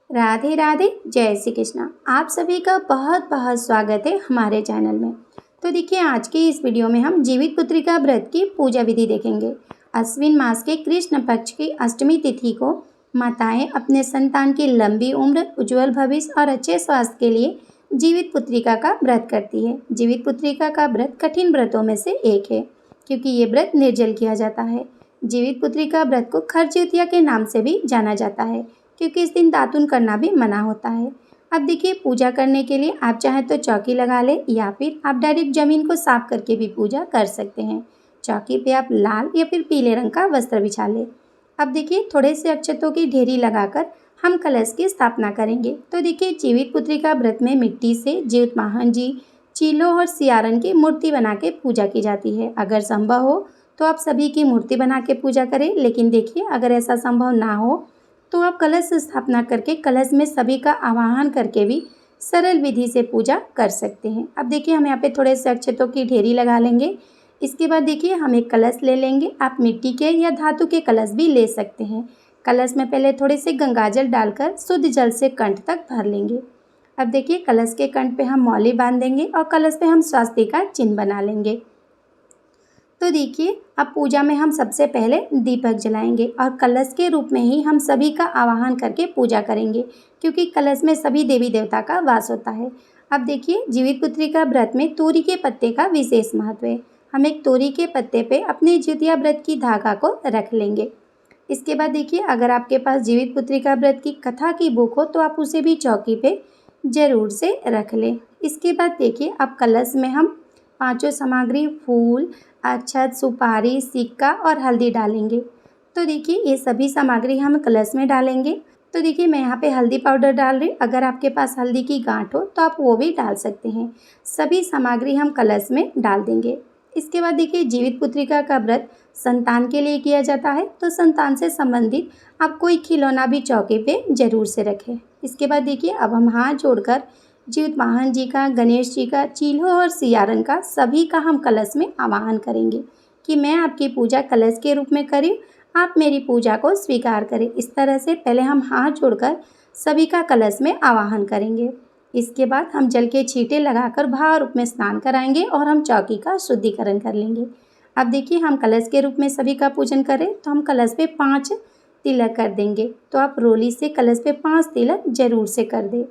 राधे राधे, जय श्री कृष्णा। आप सभी का बहुत बहुत स्वागत है हमारे चैनल में। तो देखिए, आज की इस वीडियो में हम जीवित पुत्रिका व्रत की पूजा विधि देखेंगे। अश्विन मास के कृष्ण पक्ष की अष्टमी तिथि को माताएं अपने संतान की लंबी उम्र, उज्जवल भविष्य और अच्छे स्वास्थ्य के लिए जीवित पुत्रिका का व्रत करती है। जीवित पुत्रिका का व्रत कठिन व्रतों में से एक है, क्योंकि ये व्रत निर्जल किया जाता है। जीवित पुत्रिका व्रत को खरजितिया के नाम से भी जाना जाता है, क्योंकि इस दिन दातुन करना भी मना होता है। अब देखिए, पूजा करने के लिए आप चाहें तो चौकी लगा ले, या फिर आप डायरेक्ट जमीन को साफ करके भी पूजा कर सकते हैं। चौकी पे आप लाल या फिर पीले रंग का वस्त्र बिछा ले। अब देखिए, थोड़े से अक्षतों की ढेरी लगाकर हम कलश की स्थापना करेंगे। तो देखिए, जीवित पुत्रिका व्रत में मिट्टी से जीवित वाहन जी, चीलों और सियारन की मूर्ति बना के पूजा की जाती है। अगर संभव हो तो आप सभी की मूर्ति बना के पूजा करें, लेकिन देखिए, अगर ऐसा संभव ना हो तो आप कलश स्थापना करके कलश में सभी का आवाहन करके भी सरल विधि से पूजा कर सकते हैं। अब देखिए, हम यहाँ पे थोड़े से अक्षतों की ढेरी लगा लेंगे। इसके बाद देखिए, हम एक कलश ले लेंगे। आप मिट्टी के या धातु के कलश भी ले सकते हैं। कलश में पहले थोड़े से गंगाजल डालकर शुद्ध जल से कंठ तक भर लेंगे। अब देखिए, कलश के कंठ पे हम मौली बांध देंगे और कलश पे हम स्वास्तिक का चिन्ह बना लेंगे। तो देखिए, अब पूजा में हम सबसे पहले दीपक जलाएंगे और कलश के रूप में ही हम सभी का आवाहन करके पूजा करेंगे, क्योंकि कलश में सभी देवी देवता का वास होता है। अब देखिए, जीवित पुत्रिका व्रत में तोरी के पत्ते का विशेष महत्व है। हम एक तोरी के पत्ते पे अपने जितिया व्रत की धागा को रख लेंगे। इसके बाद देखिए, अगर आपके पास जीवित पुत्रिका व्रत की कथा की बुक हो तो आप उसे भी चौकी पे जरूर से रख लें। इसके बाद देखिए, अब कलश में हम पांचों सामग्री फूल, अक्षत, सुपारी, सिक्का और हल्दी डालेंगे। तो देखिए, ये सभी सामग्री हम कलश में डालेंगे। तो देखिए, मैं यहाँ पे हल्दी पाउडर डाल रही। अगर आपके पास हल्दी की गांठ हो तो आप वो भी डाल सकते हैं। सभी सामग्री हम कलश में डाल देंगे। इसके बाद देखिए, जीवित पुत्रिका का व्रत संतान के लिए किया जाता है, तो संतान से संबंधित आप कोई खिलौना भी चौके पे जरूर से रखें। इसके बाद देखिए, अब हम हाथ जोड़कर जीवित वाहन जी का, गणेश जी का, चील्हों और सियारन का, सभी का हम कलश में आवाहन करेंगे कि मैं आपकी पूजा कलश के रूप में करी, आप मेरी पूजा को स्वीकार करें। इस तरह से पहले हम हाथ जोड़कर सभी का कलश में आवाहन करेंगे। इसके बाद हम जल के छींटे लगाकर भाव रूप में स्नान कराएंगे और हम चौकी का शुद्धिकरण कर लेंगे। अब देखिए, हम कलश के रूप में सभी का पूजन करें तो हम कलश पे 5 तिलक कर देंगे। तो आप रोली से कलश पे 5 तिलक जरूर से कर दें।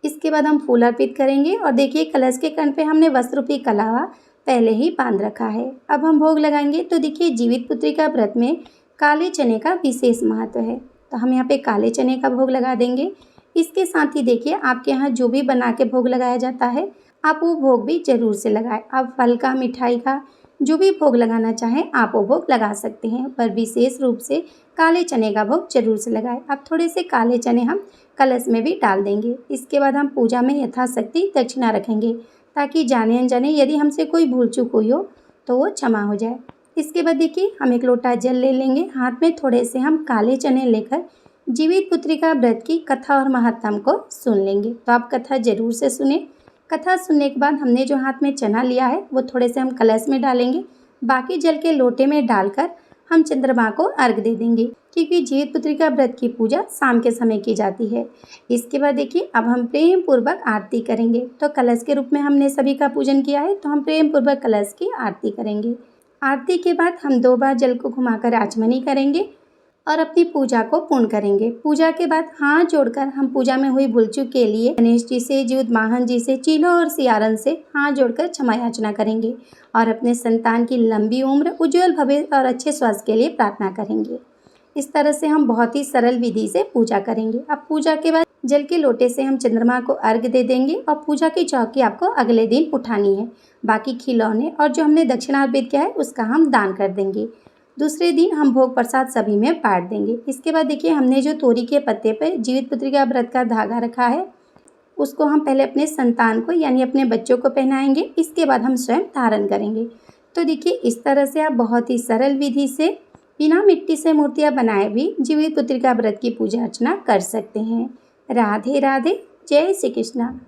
इसके बाद हम फूल अर्पित करेंगे और देखिए, कलश के कंठ पे हमने वस्त्र रूपी कलावा पहले ही बांध रखा है। अब हम भोग लगाएंगे। तो देखिए, जीवित पुत्रिका व्रत में काले चने का विशेष महत्व है, तो हम यहाँ पे काले चने का भोग लगा देंगे। इसके साथ ही देखिए, आपके यहाँ जो भी बना के भोग लगाया जाता है, आप वो भोग भी जरूर से लगाएं। आप फल का, मिठाई का, जो भी भोग लगाना चाहें आप वो भोग लगा सकते हैं, पर विशेष रूप से काले चने का भोग जरूर से लगाएं। अब थोड़े से काले चने हम कलश में भी डाल देंगे। इसके बाद हम पूजा में यथाशक्ति दक्षिणा रखेंगे, ताकि जाने अनजाने यदि हमसे कोई भूल चूक हुई हो तो वो क्षमा हो जाए। इसके बाद देखिए, हम एक लोटा जल ले लेंगे। हाथ में थोड़े से हम काले चने लेकर जीवित पुत्रिका व्रत की कथा और महात्म को सुन लेंगे। तो आप कथा जरूर से सुने। कथा सुनने के बाद हमने जो हाथ में चना लिया है वो थोड़े से हम कलश में डालेंगे। बाकी जल के लोटे में डालकर हम चंद्रमा को अर्घ दे देंगे, क्योंकि जीवित पुत्रिका व्रत की पूजा शाम के समय की जाती है। इसके बाद देखिए, अब हम प्रेम पूर्वक आरती करेंगे। तो कलश के रूप में हमने सभी का पूजन किया है, तो हम प्रेम पूर्वक कलश की आरती करेंगे। आरती के बाद हम 2 बार जल को घुमाकर आचमनी करेंगे और अपनी पूजा को पूर्ण करेंगे। पूजा के बाद हाथ जोड़कर हम पूजा में हुई भूल चूक के लिए गणेश जी से, जीवित वाहन जी से, चीलों और सियारन से हाथ जोड़कर क्षमा याचना करेंगे और अपने संतान की लंबी उम्र, उज्जवल भविष्य और अच्छे स्वास्थ्य के लिए प्रार्थना करेंगे। इस तरह से हम बहुत ही सरल विधि से पूजा करेंगे। अब पूजा के बाद जल के लोटे से हम चंद्रमा को अर्घ दे देंगे और पूजा की चौकी आपको अगले दिन उठानी है। बाकी खिलौने और जो हमने दक्षिणा अर्पित किया है उसका हम दान कर देंगे। दूसरे दिन हम भोग प्रसाद सभी में बांट देंगे। इसके बाद देखिए, हमने जो तोरी के पत्ते पर जीवित पुत्रिका व्रत का धागा रखा है उसको हम पहले अपने संतान को यानी अपने बच्चों को पहनाएंगे। इसके बाद हम स्वयं धारण करेंगे। तो देखिए, इस तरह से आप बहुत ही सरल विधि से बिना मिट्टी से मूर्तियाँ बनाए भी जीवित पुत्रिका व्रत की पूजा अर्चना कर सकते हैं। राधे राधे, जय श्री कृष्णा।